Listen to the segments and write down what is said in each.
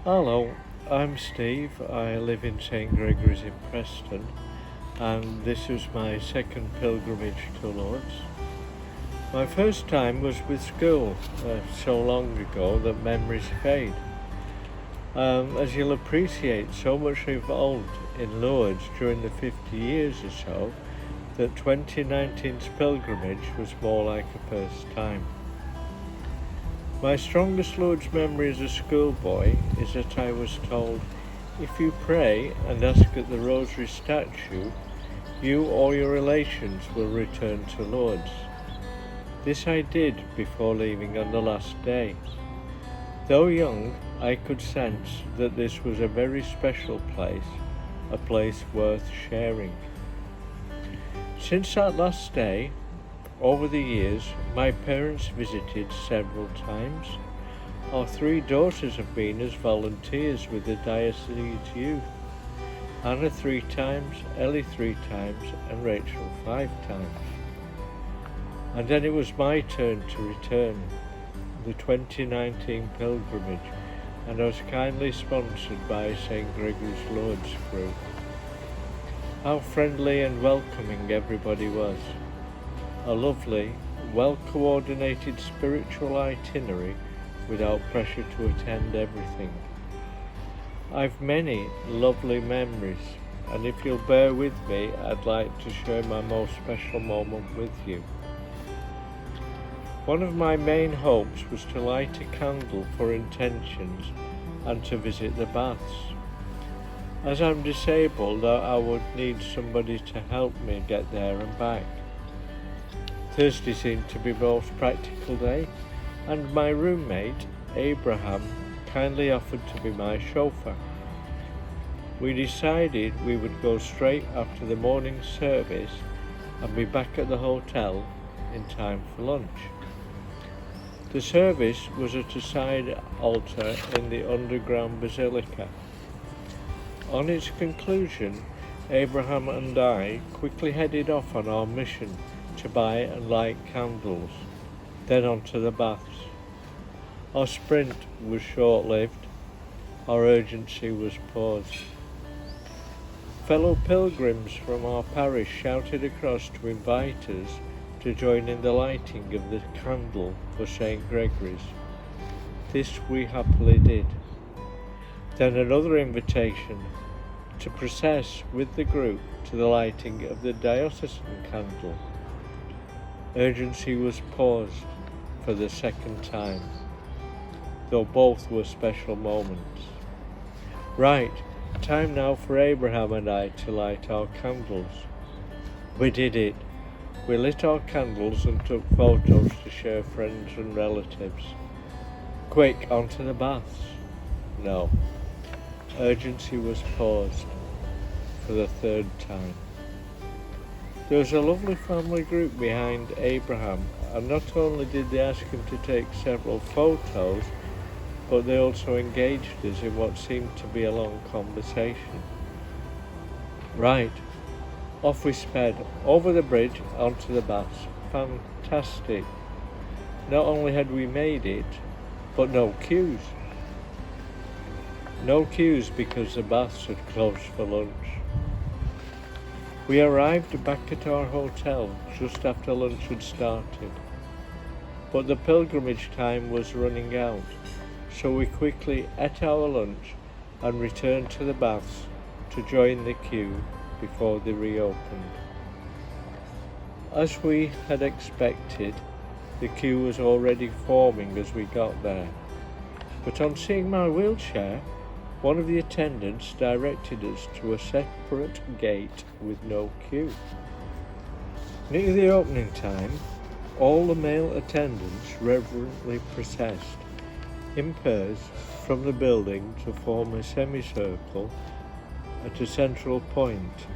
Hello, I'm Steve. I live in St Gregory's in Preston, and this was my second pilgrimage to Lourdes. My first time was with school, so long ago that memories fade. As you'll appreciate, so much evolved in Lourdes during the 50 years or so that 2019's pilgrimage was more like a first time. My strongest Lourdes memory as a schoolboy is that I was told, if you pray and ask at the Rosary statue, you or your relations will return to Lourdes. This I did before leaving on the last day. Though young, I could sense that this was a very special place, a place worth sharing. Since that last day, over the years, my parents visited several times. Our 3 daughters have been as volunteers with the Diocese youth. Anna 3 times, Ellie 3 times, and Rachel 5 times. And then it was my turn to return, the 2019 pilgrimage, and I was kindly sponsored by St Gregory's Lourdes group. How friendly and welcoming everybody was. A lovely, well-coordinated spiritual itinerary without pressure to attend everything. I've many lovely memories, and if you'll bear with me, I'd like to share my most special moment with you. One of my main hopes was to light a candle for intentions and to visit the baths. As I'm disabled, I would need somebody to help me get there and back. Thursday seemed to be the most practical day, and my roommate, Abraham, kindly offered to be my chauffeur. We decided we would go straight after the morning service and be back at the hotel in time for lunch. The service was at a side altar in the underground basilica. On its conclusion, Abraham and I quickly headed off on our mission to buy and light candles, then on to the baths. Our sprint was short-lived, our urgency was paused. Fellow pilgrims from our parish shouted across to invite us to join in the lighting of the candle for St Gregory's. This we happily did. Then another invitation to process with the group to the lighting of the diocesan candle. Urgency was paused for the second time, though both were special moments. Right, time now for Abraham and I to light our candles. We did it. We lit our candles and took photos to share friends and relatives. Quick, onto the baths. No. Urgency was paused for the 3rd time. There was a lovely family group behind Abraham, and not only did they ask him to take several photos, but they also engaged us in what seemed to be a long conversation. Right, off we sped, over the bridge, onto the baths. Fantastic. Not only had we made it, but no queues. No queues because the baths had closed for lunch. We arrived back at our hotel just after lunch had started, but the pilgrimage time was running out, so we quickly ate our lunch and returned to the baths to join the queue before they reopened. As we had expected, the queue was already forming as we got there, but on seeing my wheelchair, one of the attendants directed us to a separate gate with no queue. Near the opening time, all the male attendants reverently processed in pairs from the building to form a semicircle at a central point,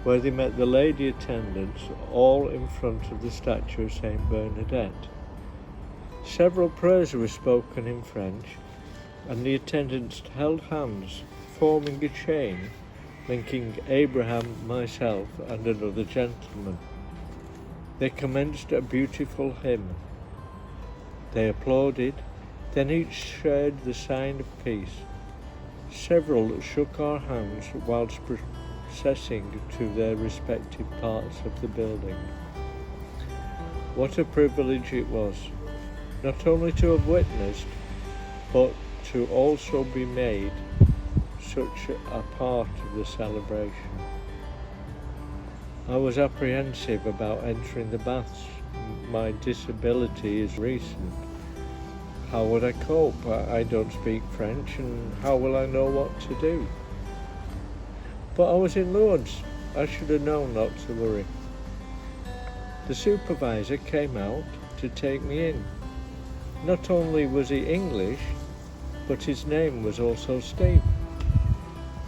where they met the lady attendants all in front of the statue of Saint Bernadette. Several prayers were spoken in French, and the attendants held hands, forming a chain, linking Abraham, myself, and another gentleman. They commenced a beautiful hymn. They applauded, then each shared the sign of peace, Several shook our hands whilst processing to their respective parts of the building. What a privilege it was, not only to have witnessed, but to also be made such a part of the celebration. I was apprehensive about entering the baths. My disability is recent. How would I cope? I don't speak French, and how will I know what to do? But I was in Lourdes. I should have known not to worry. The supervisor came out to take me in. Not only was he English, but his name was also Steve.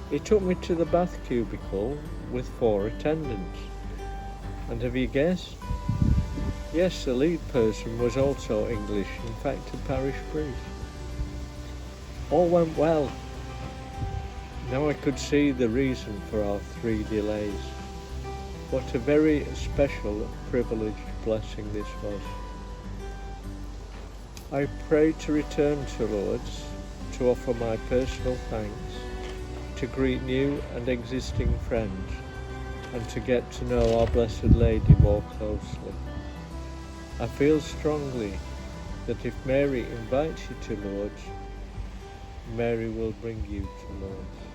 He took me to the bath cubicle with 4 attendants. And have you guessed? Yes, the lead person was also English, in fact a parish priest. All went well. Now I could see the reason for our 3 delays. What a very special, privileged blessing this was. I pray to return to Lourdes, to offer my personal thanks, to greet new and existing friends, and to get to know our Blessed Lady more closely. I feel strongly that if Mary invites you to Lourdes, Mary will bring you to Lourdes.